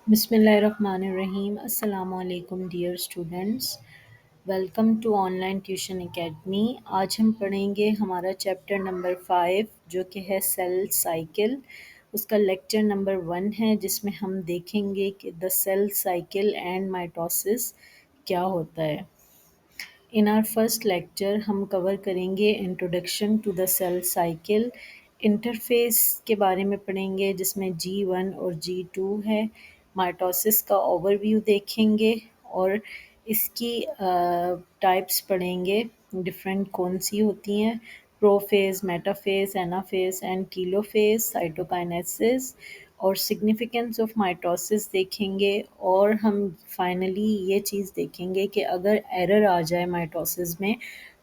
बिस्मिल्लाहिर्रहमानिर्रहीम अस्सलाम वालेकुम dear students. Welcome to online tuition academy. आज हम पढ़ेंगे हमारा चैप्टर नंबर 5 जो कि है सेल साइकिल। उसका लेक्चर नंबर 1 है जिसमें हम देखेंगे कि the cell cycle and mitosis क्या होता है। इन आवर फर्स्ट लेक्चर हम कवर करेंगे introduction to the cell cycle, interphase के बारे में पढ़ेंगे जिसमें G1 और G2 है। माइटोसिस का ओवरव्यू देखेंगे और इसकी टाइप्स पढ़ेंगे, डिफरेंट कौन सी होती हैं, prophase, metaphase, anaphase and telophase, cytokinesis और सिग्निफिकेंस ऑफ माइटोसिस देखेंगे। और हम फाइनली ये चीज़ देखेंगे कि अगर एरर आ जाए माइटोसिस में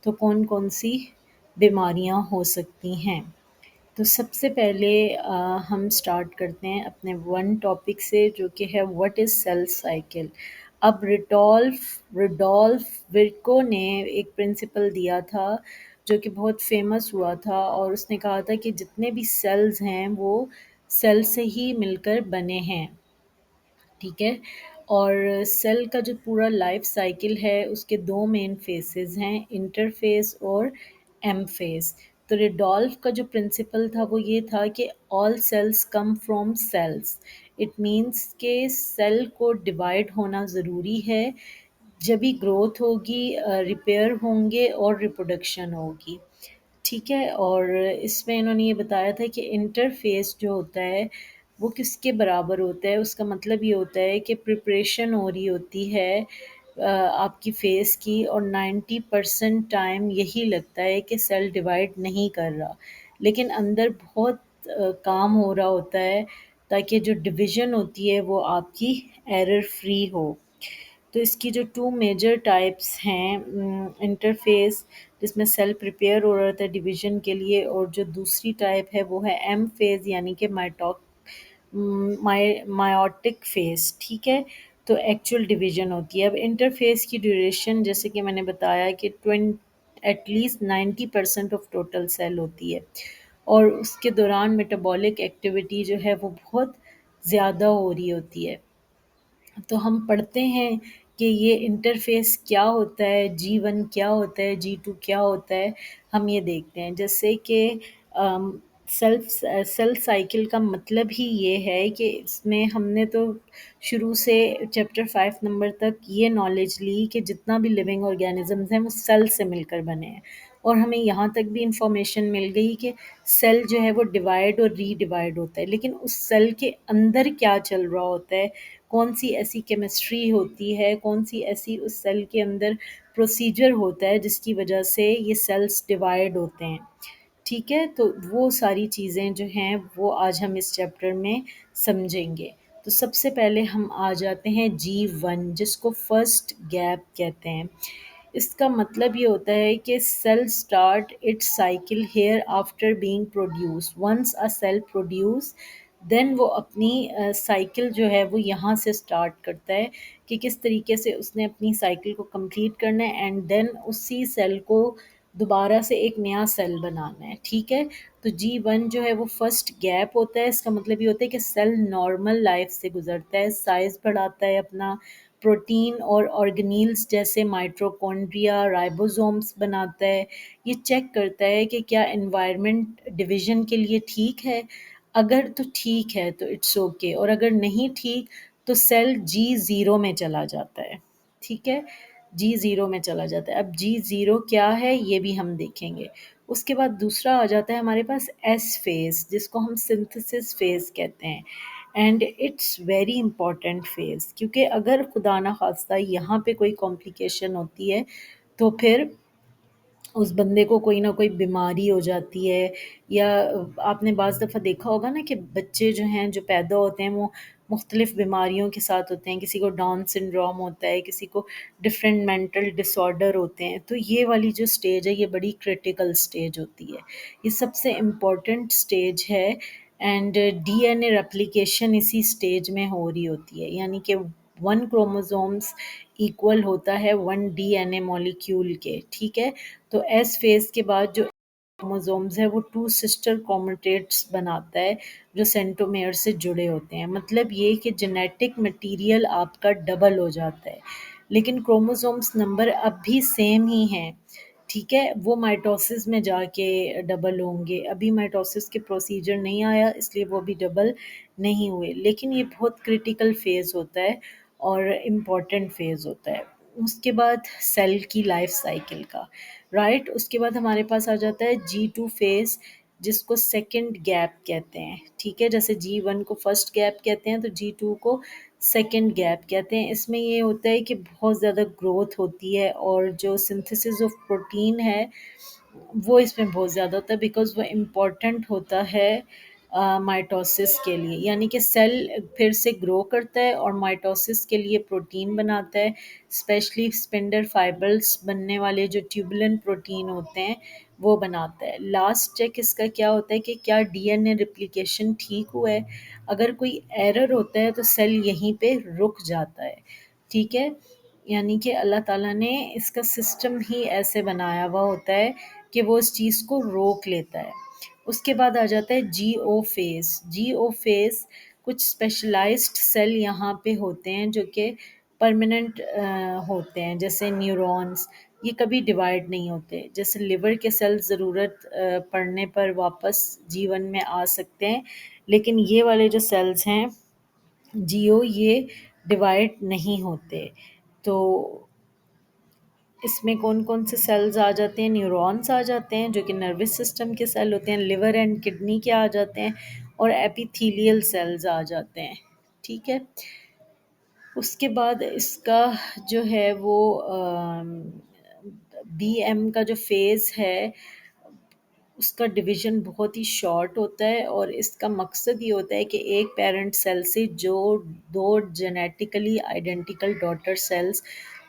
तो कौन कौन सी बीमारियां हो सकती हैं। तो सबसे पहले हम स्टार्ट करते हैं अपने वन टॉपिक से जो कि है व्हाट इज़ सेल साइकिल। अब रिडोल्फ विर्को ने एक प्रिंसिपल दिया था जो कि बहुत फेमस हुआ था, और उसने कहा था कि जितने भी सेल्स हैं वो सेल से ही मिलकर बने हैं। ठीक है। और सेल का जो पूरा लाइफ साइकिल है उसके दो मेन फेसेस हैं, इंटरफेस और एम फेस। तो रिडोल्फ का जो प्रिंसिपल था वो ये था कि all cells come from cells. It means के सेल को डिवाइड होना ज़रूरी है, जब भी ग्रोथ होगी, रिपेयर होंगे और रिप्रोडक्शन होगी। ठीक है। और इसमें इन्होंने ये बताया था कि इंटरफेस जो होता है वो किसके बराबर होता है। उसका मतलब ये होता है कि प्रिपरेशन हो रही होती है आपकी फेस की, और 90% टाइम यही लगता है कि सेल डिवाइड नहीं कर रहा, लेकिन अंदर बहुत काम हो रहा होता है ताकि जो डिवीज़न होती है वो आपकी एरर फ्री हो। तो इसकी जो टू मेजर टाइप्स हैं, इंटरफेस जिसमें सेल प्रिपेयर हो रहा था डिवीजन के लिए, और जो दूसरी टाइप है वो है एम फेज़ यानी कि मायोटिक फेज़। ठीक है। तो एक्चुअल डिवीजन होती है। अब इंटरफेस की ड्यूरेशन जैसे कि मैंने बताया कि ट्वेंट एटलीस्ट 90% ऑफ टोटल सेल होती है, और उसके दौरान मेटाबॉलिक एक्टिविटी जो है वो बहुत ज़्यादा हो रही होती है। तो हम पढ़ते हैं कि ये इंटरफ़ेस क्या होता है, G1 क्या होता है, G2 क्या होता है, हम ये देखते हैं। जैसे कि सेल साइकिल का मतलब ही ये है कि इसमें हमने तो शुरू से चैप्टर 5 नंबर तक ये नॉलेज ली कि जितना भी लिविंग ऑर्गेनिज़म्स हैं वो सेल से मिलकर बने हैं, और हमें यहाँ तक भी इंफॉर्मेशन मिल गई कि सेल जो है वो डिवाइड और रीडिवाइड होता है, लेकिन उस सेल के अंदर क्या चल रहा होता है, कौन सी ऐसी केमिस्ट्री होती है, कौन सी ऐसी उस सेल के अंदर प्रोसीजर होता है जिसकी वजह से ये सेल्स डिवाइड होते हैं। ठीक है। तो वो सारी चीज़ें जो हैं वो आज हम इस चैप्टर में समझेंगे। तो सबसे पहले हम आ जाते हैं G1 जिसको फर्स्ट गैप कहते हैं। इसका मतलब ये होता है कि cell start its cycle here after being produce, once a cell produce then वो अपनी साइकिल जो है वो यहाँ से स्टार्ट करता है कि किस तरीके से उसने अपनी साइकिल को कंप्लीट करना है, एंड देन उसी सेल को दोबारा से एक नया सेल बनाना है। ठीक है। तो G1 जो है वो फर्स्ट गैप होता है। इसका मतलब ये होता है कि सेल नॉर्मल लाइफ से गुजरता है, साइज़ बढ़ाता है अपना, प्रोटीन और ऑर्गेनील्स जैसे माइटोकॉन्ड्रिया, राइबोसोम्स बनाता है। ये चेक करता है कि क्या एनवायरनमेंट डिवीज़न के लिए ठीक है। अगर तो ठीक है तो इट्स ओके, और अगर नहीं ठीक तो सेल G0 में चला जाता है। ठीक है। G0 में चला जाता है। अब G0 क्या है ये भी हम देखेंगे। उसके बाद दूसरा आ जाता है हमारे पास एस फेज़ जिसको हम सिंथेसिस फेज़ कहते हैं, and it's very important phase, क्योंकि अगर खुदा ना खास्ता यहाँ पे कोई कॉम्प्लिकेशन होती है तो फिर उस बंदे को कोई ना कोई बीमारी हो जाती है। या आपने बाज़ दफ़ा देखा होगा ना कि बच्चे जो हैं जो पैदा होते हैं वो मुख्तलिफ़ बीमारियों के साथ होते हैं, किसी को डाउन सिंड्रोम होता है, किसी को डिफरेंट मेंटल डिसऑर्डर होते हैं। तो ये वाली जो स्टेज है ये बड़ी क्रिटिकल स्टेज होती है, ये सबसे इम्पोर्टेंट स्टेज है, एंड डीएनए रेप्लिकेशन इसी स्टेज में हो रही होती है, यानी कि 1 क्रोमोसोम्स इक्वल होता है 1 डीएनए मॉलिक्यूल के। ठीक है। तो एस फेज़ के बाद जो क्रोमोसोम्स है वो टू सिस्टर क्रोमेटिड्स बनाता है जो सेंट्रोमेयर से जुड़े होते हैं। मतलब ये कि जेनेटिक मटेरियल आपका डबल हो जाता है, लेकिन क्रोमोसोम्स नंबर अब भी सेम ही हैं। ठीक है, वो माइटोसिस में जाके डबल होंगे। अभी माइटोसिस के प्रोसीजर नहीं आया, इसलिए वो अभी डबल नहीं हुए, लेकिन ये बहुत क्रिटिकल फेज़ होता है और इम्पॉर्टेंट फेज़ होता है। उसके बाद सेल की लाइफ साइकिल का, राइट, उसके बाद हमारे पास आ जाता है G2 फेज़, जिसको सेकंड गैप कहते हैं। ठीक है, जैसे G1 को फर्स्ट गैप कहते हैं तो G2 को सेकंड गैप कहते हैं। इसमें ये होता है कि बहुत ज़्यादा ग्रोथ होती है और जो सिंथेसिस ऑफ प्रोटीन है वो इसमें बहुत ज़्यादा होता है, बिकॉज़ वो इम्पोर्टेंट होता है माइटोसिस के लिए। यानी कि सेल फिर से ग्रो करता है और माइटोसिस के लिए प्रोटीन बनाता है, स्पेशली स्पिंडल फाइबर्स बनने वाले जो ट्यूबुलिन प्रोटीन होते हैं वो बनाता है। लास्ट चेक इसका क्या होता है कि क्या डीएनए रेप्लिकेशन ठीक हुआ है। अगर कोई एरर होता है तो सेल यहीं पे रुक जाता है। ठीक है, यानी कि अल्लाह ताला ने इसका सिस्टम ही ऐसे बनाया हुआ होता है कि वो इस चीज़ को रोक लेता है। उसके बाद आ जाता है जीओ फेज़। जीओ फेज़ कुछ स्पेशलाइज्ड सेल यहाँ पे होते हैं जो कि परमानेंट होते हैं, जैसे न्यूरॉन्स। ये कभी डिवाइड नहीं होते। जैसे लिवर के सेल्स ज़रूरत पड़ने पर वापस जीवन में आ सकते हैं, लेकिन ये वाले जो सेल्स हैं जियो, ये डिवाइड नहीं होते। तो इसमें कौन-कौन से सेल्स आ जाते हैं? न्यूरॉन्स आ जाते हैं जो कि नर्वस सिस्टम के सेल होते हैं, लिवर एंड किडनी के आ जाते हैं और एपिथेलियल सेल्स आ जाते हैं। ठीक है? उसके बाद इसका जो है वो बीएम का जो फ़ेज़ है उसका डिवीज़न बहुत ही शॉर्ट होता है और इसका मकसद ये होता है कि एक पेरेंट सेल से जो 2 जेनेटिकली आइडेंटिकल डॉटर सेल्स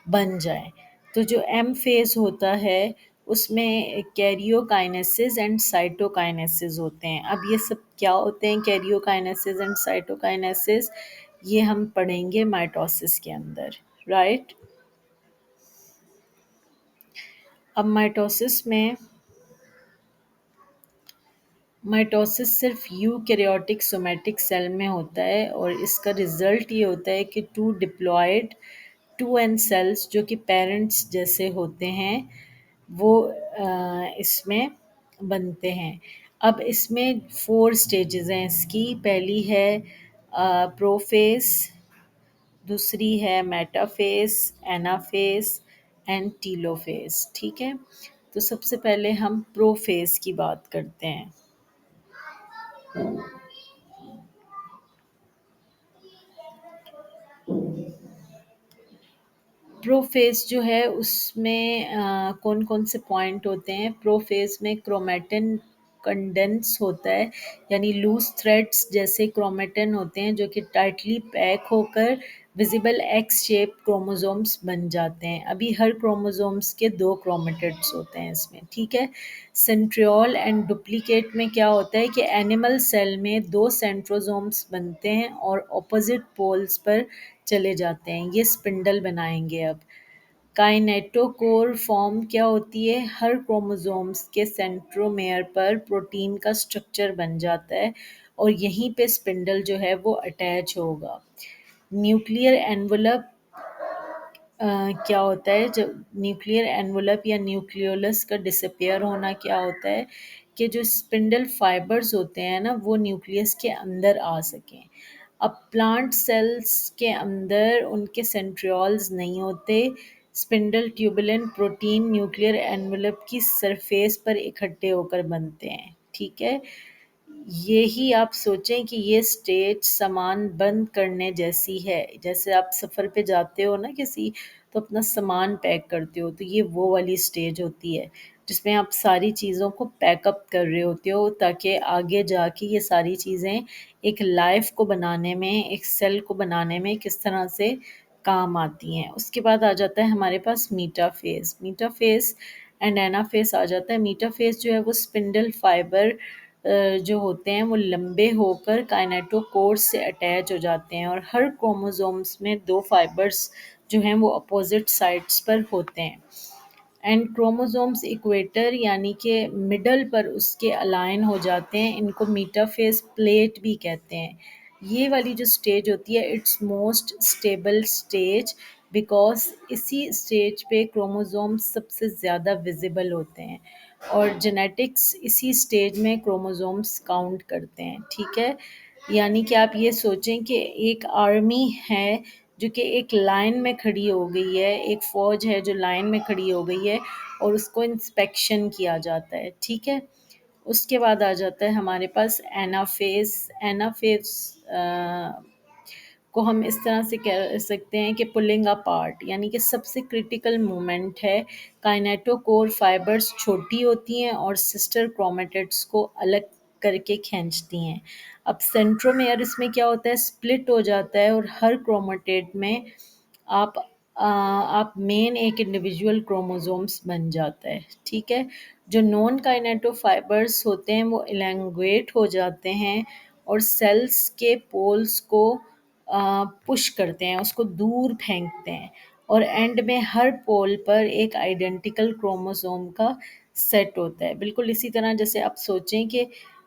बन जाएँ। तो जो एम फ़ेज़ होता है उसमें कैरियोकाइनेसिस एंड साइटोकाइनेसिस होते हैं। अब ये सब क्या होते हैं कैरियोकाइनेसिस एंड साइटोकाइनेसिस? ये हम पढ़ेंगे माइटोसिस के अंदर, राइट? अब माइटोसिस सिर्फ यूकैरियोटिक सोमैटिक सेल में होता है और इसका रिज़ल्ट ये होता है कि 2 डिप्लॉयड 2n सेल्स जो कि पेरेंट्स जैसे होते हैं वो इसमें बनते हैं। अब इसमें 4 स्टेजेस हैं इसकी। पहली है प्रोफ़ेज़, दूसरी है मेटाफ़ेज़, एनाफ़ेज़ एंड टीलोफ़ेज़। ठीक है? तो सबसे पहले हम प्रोफ़ेज़ की बात करते हैं। प्रोफ़ेज़ जो है उसमें कौन-कौन से पॉइंट होते हैं? प्रोफ़ेज़ में क्रोमैटिन कंडेंस होता है, यानी लूज़ थ्रेड्स जैसे क्रोमैटिन होते हैं जो कि टाइटली पैक होकर विज़िबल एक्स शेप क्रोमोसोम्स बन जाते हैं। अभी हर क्रोमोसोम्स के 2 क्रोमैटिड्स होते हैं इसमें, ठीक है? सेंट्रिओल एंड डुप्लिकेट में क्या होता है कि एनिमल सेल में 2 सेंट्रोसोम्स बनते हैं और ऑपोज़िट पोल्स पर चले जाते हैं। ये स्पिंडल बनाएँगे अब। काइनेटोकोर फॉर्म क्या होती है? हर क्रोमोसोम्स के सेंट्रोमेयर पर प्रोटीन का स्ट्रक्चर बन जाता है और यहीं पे स्पिंडल जो है वो अटैच होगा। न्यूक्लियर एनवेलप क्या होता है जब न्यूक्लियर एनवेलप या न्यूक्लियोलस का डिसअपियर होना क्या होता है कि जो स्पिंडल फाइबर्स होते हैं ना वो न्यूक्लियस के अंदर आ सकें। अब प्लांट सेल्स के अंदर उनके सेंट्रियोल्स नहीं होते। Spindle tubulin protein nuclear envelope की सरफेस पर इकट्ठे होकर बनते हैं। ठीक है, यही आप सोचें कि ये स्टेज सामान बंद करने जैसी है। जैसे आप सफ़र पे जाते हो ना किसी, तो अपना सामान पैक करते हो, तो ये वो वाली स्टेज होती है, जिसमें आप सारी चीज़ों को पैकअप कर रहे होते हो ताकि आगे जाके ये सारी चीज़ें एक लाइफ़ को बनाने में, एक सेल को बनाने में किस तरह से काम आती हैं। उसके बाद आ जाता है हमारे पास मीटाफ़ेज़। मीटाफ़ेज़ एंड एनाफ़ेज़ आ जाता है। मीटाफ़ेज़ जो है वो स्पिंडल फाइबर जो होते हैं वो लंबे होकर काइनेटोकोर से अटैच हो जाते हैं और हर क्रोमोसोम्स में 2 फाइबर्स जो हैं वो अपोज़िट साइड्स पर होते हैं। एंड क्रोमोसोम्स इक्वेटर यानी कि मिडल पर उसके अलाइन हो जाते हैं, इनको मीटाफेज प्लेट भी कहते हैं। ये वाली जो स्टेज होती है it's most stable stage, because इसी स्टेज पे क्रोमोसोम्स सबसे ज़्यादा विजिबल होते हैं और जेनेटिक्स इसी स्टेज में क्रोमोसोम्स काउंट करते हैं। ठीक है, यानी कि आप ये सोचें कि एक आर्मी है जो कि एक लाइन में खड़ी हो गई है, एक फ़ौज है जो लाइन में खड़ी हो गई है और उसको इंस्पेक्शन किया जाता है। ठीक है, उसके बाद आ जाता है हमारे पास एनाफेज़। एनाफेज़ को हम इस तरह से कह सकते हैं कि पुलिंग अपार्ट, यानी कि सबसे क्रिटिकल मोमेंट है। काइनेटोकोर फाइबर्स छोटी होती हैं और सिस्टर क्रोमेटिड्स को अलग करके खींचती हैं। अब सेंट्रोमेयर इसमें क्या होता है, स्प्लिट हो जाता है और हर क्रोमेटिड में आप आप मेन एक इंडिविजुअल क्रोमोसोम्स बन जाता है। ठीक है, जो नॉन काइनेटोफाइबर्स होते हैं वो इलैंगुएट हो जाते हैं और सेल्स के पोल्स को पुश करते हैं, उसको दूर फेंकते हैं और एंड में हर पोल पर एक आइडेंटिकल क्रोमोसोम का सेट होता है। बिल्कुल इसी तरह जैसे आप सोचें कि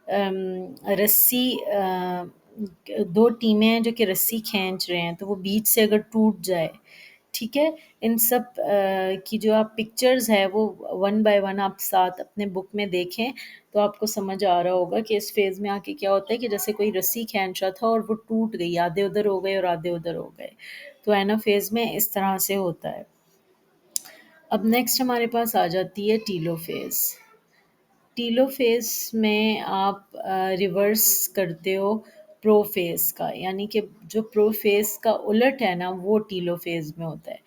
रस्सी, दो टीमें हैं जो कि रस्सी खींच रहे हैं, तो वो बीच से अगर टूट जाए, ठीक है, इन सब की जो आप पिक्चर्स है वो वन बाय वन आप साथ अपने बुक में देखें तो आपको समझ आ रहा होगा कि इस फेज़ में आके क्या होता है कि जैसे कोई रस्सी खींच रहा था और वो टूट गई, आधे उधर हो गए और आधे उधर हो गए। तो एनाफेज़ में इस तरह से होता है। अब नेक्स्ट हमारे पास आ जाती है टीलोफेज़। टीलोफेज़ में आप रिवर्स करते हो प्रोफेज़ का, यानी कि जो प्रोफेज़ का उलट है ना वो टीलोफेज़ में होता है।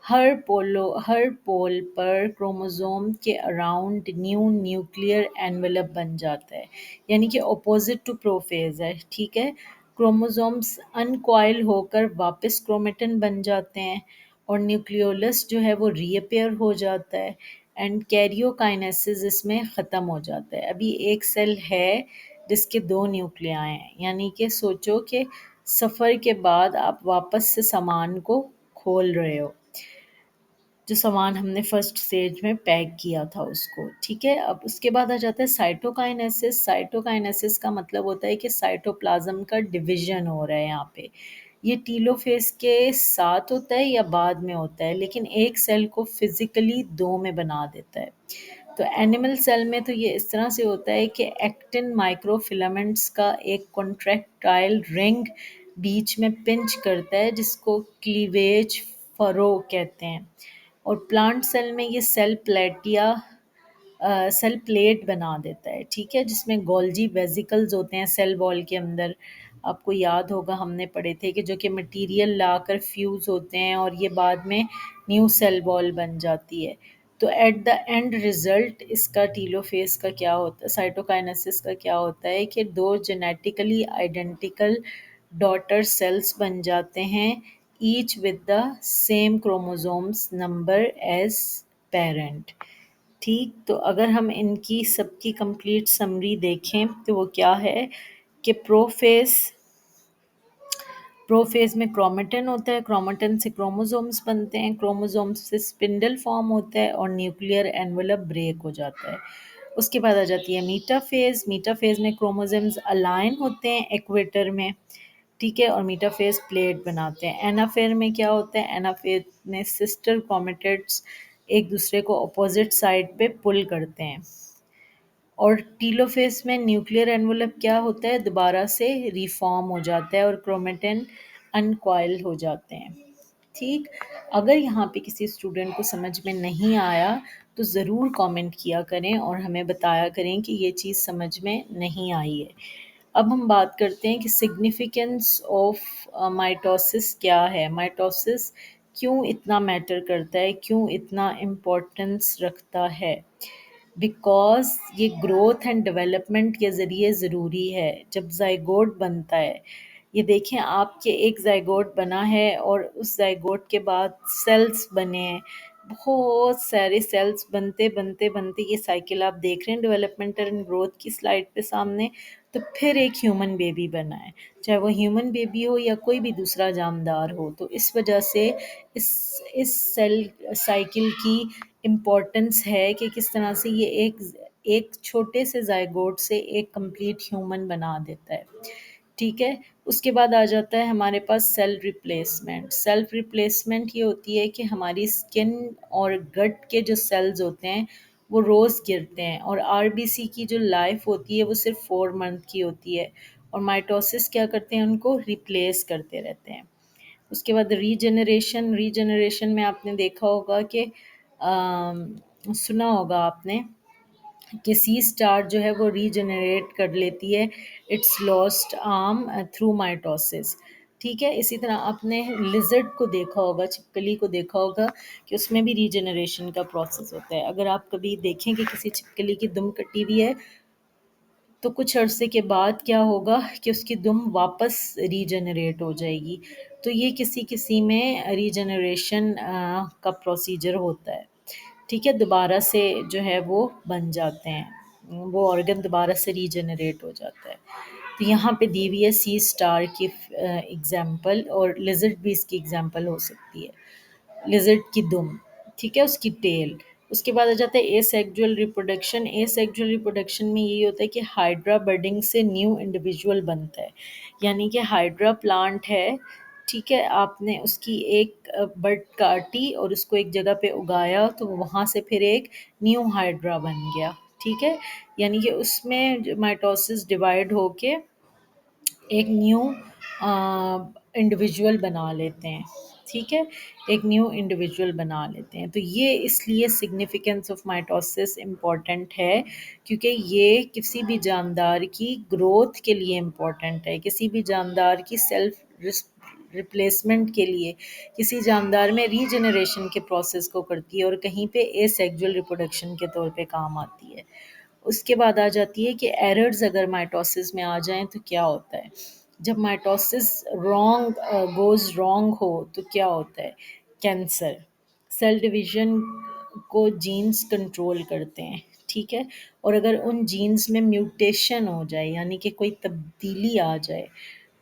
हर पोल पर क्रोमोसोम के अराउंड न्यू न्यूक्लियर एनवेलप बन जाता है, यानी कि अपोजिट टू प्रोफेज़ है। ठीक है, क्रोमोसोम्स अनकॉइल होकर वापस क्रोमेटिन बन जाते हैं और न्यूक्लियोलस जो है वो रीअपीयर हो जाता है एंड कैरियोकाइनेसिस इसमें ख़त्म हो जाता है। अभी एक सेल है जिसके दो न्यूक्लियाई हैं, यानी कि सोचो कि सफ़र के बाद आप वापस से सामान को खोल रहे हो, जो सामान हमने फर्स्ट स्टेज में पैक किया था उसको। ठीक है, अब उसके बाद आ जाता है साइटोकाइनेसिस। साइटोकाइनेसिस का मतलब होता है कि साइटोप्लाज्म का डिवीजन हो रहा है यहाँ पे। ये टीलोफेज के साथ होता है या बाद में होता है, लेकिन एक सेल को फिजिकली दो में बना देता है। तो एनिमल सेल में तो ये इस तरह से होता है कि एक्टिन माइक्रोफिलामेंट्स का एक कॉन्ट्रैक्टाइल रिंग बीच में पिंच करता है जिसको क्लीवेज फरो कहते हैं। और प्लांट सेल में ये सेल प्लेट बना देता है। ठीक है, जिसमें गोल्जी वेसिकल्स होते हैं सेल वॉल के अंदर। आपको याद होगा हमने पढ़े थे कि जो कि मटेरियल लाकर फ्यूज़ होते हैं और ये बाद में न्यू सेल वॉल बन जाती है। तो एट द एंड रिज़ल्ट इसका टीलोफ़ेज़ का क्या होता है, साइटोकाइनेसिस का क्या होता है कि दो जेनेटिकली आइडेंटिकल डॉटर सेल्स बन जाते हैं, each with the same chromosomes number as parent. ठीक, तो अगर हम इनकी सबकी कंप्लीट समरी देखें तो वो क्या है कि प्रोफेज़ में क्रोमेटिन होता है, क्रोमेटिन से क्रोमोसोम्स बनते हैं, क्रोमोसोम्स से स्पिंडल फॉर्म होता है और न्यूक्लियर एनवेलप ब्रेक हो जाता है। उसके बाद आ जाती है मीटाफेज़। मीटाफेज़ में क्रोमोसोम्स अलाइन होते हैं इक्वेटर में, ठीक है, और मीटाफेज़ प्लेट बनाते हैं। एनाफेज़ में क्या होता है, एनाफेज़ में सिस्टर क्रोमेटिड्स एक दूसरे को अपोजिट साइड पे पुल करते हैं। और टीलोफेज़ में न्यूक्लियर एनवेलप क्या होता है, दोबारा से रिफॉर्म हो जाता है और क्रोमेटिन अनकॉइल हो जाते हैं। ठीक, अगर यहाँ पे किसी स्टूडेंट को समझ में नहीं आया तो ज़रूर कमेंट किया करें और हमें बताया करें कि ये चीज़ समझ में नहीं आई है। अब हम बात करते हैं कि सिग्निफिकेंस ऑफ माइटोसिस क्या है। माइटोसिस क्यों इतना मैटर करता है, क्यों इतना इम्पोर्टेंस रखता है। बिकॉज़ ये ग्रोथ एंड डेवलपमेंट के ज़रिए ज़रूरी है। जब ज़ाइगोट बनता है, ये देखें आपके एक ज़ाइगोट बना है और उस ज़ाइगोट के बाद सेल्स बने हैं, बहुत सारे सेल्स बनते बनते बनते ये साइकिल आप देख रहे हैं डेवलपमेंटल एंड ग्रोथ की स्लाइड पे सामने। तो फिर एक ह्यूमन बेबी बना है, चाहे वो ह्यूमन बेबी हो या कोई भी दूसरा जानदार हो। तो इस वजह से इस इस सेल साइकिल की इम्पोर्टेंस है कि किस तरह से ये एक छोटे से ज़ायगोट से एक कंप्लीट ह्यूमन बना देता है। ठीक है? उसके बाद आ जाता है हमारे पास सेल रिप्लेसमेंट। सेल्फ रिप्लेसमेंट ये होती है कि हमारी स्किन और गट के जो सेल्स होते हैं, वो रोज़ गिरते हैं, और आरबीसी की जो लाइफ़ होती है वो सिर्फ़ 4 मंथ की होती है, और माइटोसिस क्या करते हैं, उनको रिप्लेस करते रहते हैं। उसके बाद रीजनरेशन में आपने देखा होगा कि सुना होगा आपने कि सी स्टार जो है वो रीजनरेट कर लेती है it's lost arm through mitosis. ठीक है, इसी तरह आपने लिजर्ड को देखा होगा, छिपकली को देखा होगा कि उसमें भी रीजनरेशन का प्रोसेस होता है। अगर आप कभी देखें कि किसी छिपकली की दुम कटी हुई है, तो कुछ अरसे के बाद क्या होगा कि उसकी दुम वापस रीजनरेट हो जाएगी। तो ये किसी किसी में रीजनरेशन का प्रोसीजर होता है। ठीक है, दोबारा से जो है वो बन जाते हैं, वो ऑर्गन दोबारा से रीजनरेट हो जाता है। तो यहाँ पे दी हुई है सी स्टार की एग्जाम्पल, और लिजर्ड भी इसकी एग्जाम्पल हो सकती है। लिजर्ड की दुम, ठीक है, उसकी टेल। उसके बाद आ जाता है एसेक्सुअल रिप्रोडक्शन। एसेक्सुअल रिप्रोडक्शन में यही होता है कि हाइड्रा बडिंग से न्यू इंडिविजुअल बनता है। यानी कि हाइड्रा प्लांट है, ठीक है, आपने उसकी एक बड काटी और उसको एक जगह पे उगाया, तो वहाँ से फिर एक न्यू हाइड्रा बन गया। ठीक है, यानी कि उसमें माइटोसिस डिवाइड होके एक न्यू इंडिविजुअल बना लेते हैं। ठीक है, एक न्यू इंडिविजुअल बना लेते हैं। तो ये इसलिए सिग्निफिकेंस ऑफ माइटोसिस इम्पॉर्टेंट है, क्योंकि ये किसी भी जानदार की ग्रोथ के लिए इम्पॉर्टेंट है, किसी भी जानदार की सेल्फ रिप्लेसमेंट के लिए, किसी जानदार में रीजनरेशन के प्रोसेस को करती है, और कहीं पे एसेक्सुअल रिप्रोडक्शन के तौर पे काम आती है। उसके बाद आ जाती है कि एरर्स अगर माइटोसिस में आ जाएँ तो क्या होता है। जब माइटोसिस गोज़ रॉन्ग हो तो क्या होता है, कैंसर। सेल डिवीज़न को जीन्स कंट्रोल करते हैं, ठीक है? और अगर उन जीन्स में म्यूटेशन हो जाए, यानी कि कोई तब्दीली आ जाए,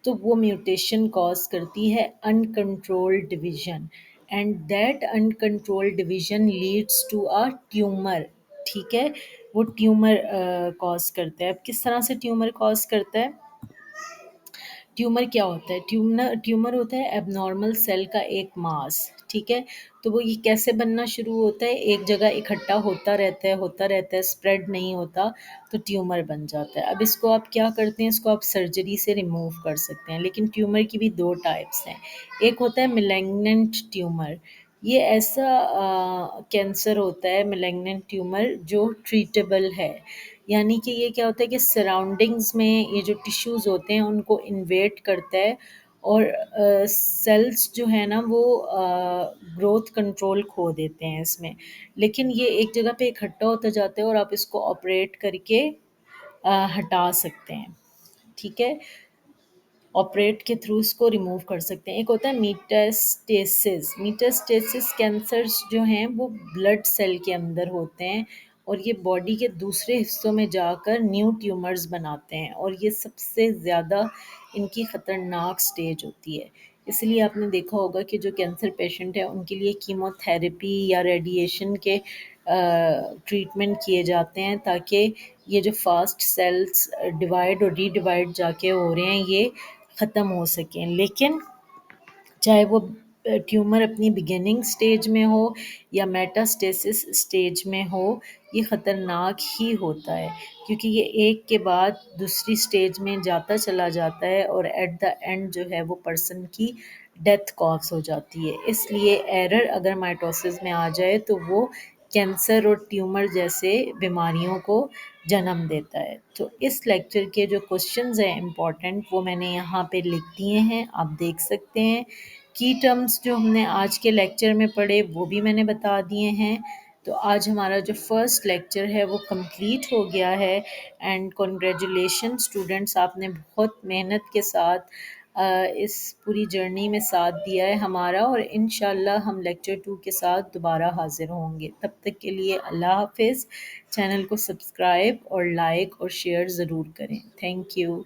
तो वो म्यूटेशन कॉज़ करती है uncontrolled division, and that uncontrolled division leads to a tumour. ठीक है? वो ट्यूमर कॉज़ करता है। अब किस तरह से ट्यूमर कॉज़ करता है? ट्यूमर क्या होता है? ट्यूमर होता है एबनॉर्मल सेल का एक मास, ठीक है? तो वो ये कैसे बनना शुरू होता है? एक जगह इकट्ठा होता रहता है, स्प्रेड नहीं होता, तो ट्यूमर बन जाता है। अब इसको आप क्या करते हैं? इसको आप सर्जरी से रिमूव कर सकते हैं, लेकिन ट्यूमर की भी 2 टाइप्स हैं। एक होता है मैलिग्नेंट ट्यूमर। ये ऐसा कैंसर होता है, मैलिग्नेंट ट्यूमर, जो ट्रीटेबल है। यानी कि ये क्या होता है कि सराउंडिंग्स में ये जो टिश्यूज़ होते हैं उनको इन्वेड करता है, और सेल्स जो है ना वो ग्रोथ कंट्रोल खो देते हैं इसमें। लेकिन ये एक जगह पे इकट्ठा होता जाता है और आप इसको ऑपरेट करके हटा सकते हैं। ठीक है? ऑपरेट के थ्रू इसको रिमूव कर सकते हैं। एक होता है मीटास्टेसिस। मीटास्टेसिस कैंसर्स जो हैं वो ब्लड सेल के अंदर होते हैं, और ये बॉडी के दूसरे हिस्सों में जाकर न्यू ट्यूमर्स बनाते हैं, और ये सबसे ज़्यादा इनकी ख़तरनाक स्टेज होती है। इसलिए आपने देखा होगा कि जो कैंसर पेशेंट है उनके लिए कीमोथेरेपी या रेडिएशन के ट्रीटमेंट किए जाते हैं, ताकि ये जो फास्ट सेल्स डिवाइड और रीडिवाइड जाके हो रहे हैं ये ख़त्म हो सकें। लेकिन चाहे वो ट्यूमर अपनी बिगिनिंग स्टेज में हो या मेटास्टेसिस स्टेज में हो, ये ख़तरनाक ही होता है, क्योंकि ये एक के बाद दूसरी स्टेज में जाता चला जाता है, और एट द एंड जो है वो पर्सन की डेथ कॉज हो जाती है। इसलिए एरर अगर माइटोसिस में आ जाए तो वो कैंसर और ट्यूमर जैसे बीमारियों को जन्म देता है। तो इस लेक्चर के जो क्वेश्चंस हैं इम्पोर्टेंट, वो मैंने यहाँ पे लिख दिए हैं, आप देख सकते हैं। की टर्म्स जो हमने आज के लेक्चर में पढ़े वो भी मैंने बता दिए हैं। तो आज हमारा जो फर्स्ट लेक्चर है वो कंप्लीट हो गया है, एंड कॉन्ग्रेचुलेशन स्टूडेंट्स, आपने बहुत मेहनत के साथ इस पूरी जर्नी में साथ दिया है हमारा, और इंशाल्लाह हम लेक्चर 2 के साथ दोबारा हाज़िर होंगे। तब तक के लिए अल्लाह हाफ़िज़। चैनल को सब्सक्राइब और लाइक और शेयर ज़रूर करें। Thank you.